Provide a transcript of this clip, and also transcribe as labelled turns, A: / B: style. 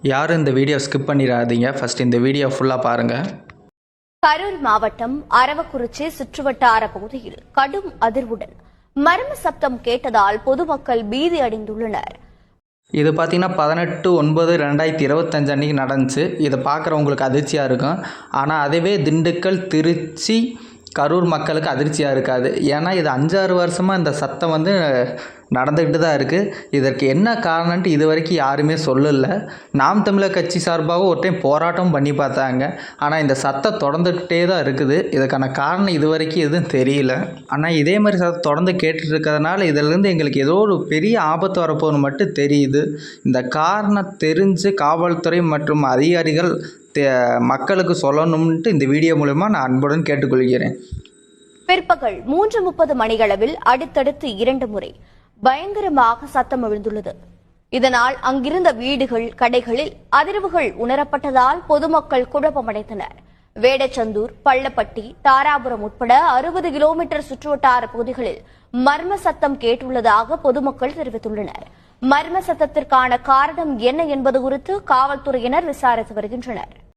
A: யாரும் இந்த video skip பண்ணிடாதீங்க. ஃபர்ஸ்ட் இந்த வீடியோ ஃபுல்லாக பாருங்கள்.
B: கரூர் மாவட்டம் அரவக்குறிச்சி சுற்றுவட்டார பகுதியில் கடும் அதிர்வுடன் மர்ம சப்தம் கேட்டதால் பொதுமக்கள் பீதி அடைந்துள்ளனர்.
A: இது பார்த்தீங்கன்னா 18/9/2025 அன்றைக்கி நடந்துச்சு. இதை பார்க்குறவங்களுக்கு அதிர்ச்சியாக இருக்கும். ஆனால் அதுவே திண்டுக்கல், திருச்சி, கரூர் மக்களுக்கு அதிர்ச்சியாக இருக்காது. ஏன்னா இது 5-6 வருஷமாக இந்த சத்தம் நடந்துக்கிட்டு தான் இருக்குது. இதற்கு என்ன காரணம்ன்ட்டு இது வரைக்கும் யாருமே சொல்லலை. நாம் தமிழர் கட்சி சார்பாக ஒரு டைம் போராட்டம் பண்ணி பார்த்தாங்க. ஆனால் இந்த சத்தம் தொடர்ந்துக்கிட்டே தான் இருக்குது. இதுக்கான காரணம் இது வரைக்கும் எதுவும் தெரியல. ஆனால் இதே மாதிரி சத்தம் தொடர்ந்து கேட்டுட்டு இருக்கிறதுனால இதிலேருந்து எங்களுக்கு ஏதோ ஒரு பெரிய ஆபத்து வரப்போகுதுன்னு மட்டும் தெரியுது. இந்த காரணம் தெரிஞ்சு காவல்துறை மற்றும் அதிகாரிகள் மக்களுக்கு சொல்லணும்ன்ட்டு இந்த வீடியோ மூலமா நான் அன்புடன் கேட்டுக்கொள்கிறேன்.
B: பிற்பகல் 3:30 மணியளவில் அடுத்தடுத்து 2 முறை பயங்கரமாக சத்தம் எழுந்துள்ளது. இதனால் அங்கிருந்த வீடுகள், கடைகளில் அதிர்வுகள் உணரப்பட்டதால் பொதுமக்கள் குழப்பமடைந்தனர். வேடச்சந்தூர், பள்ளப்பட்டி, தாராபுரம் உட்பட 60 கிலோமீட்டர் சுற்றுவட்டார பகுதிகளில் மர்ம சத்தம் கேட்டுள்ளதாக பொதுமக்கள் தெரிவித்துள்ளனர். மர்ம சத்தத்திற்கான காரணம் என்ன என்பது குறித்து காவல்துறையினர் விசாரித்து வருகின்றனர்.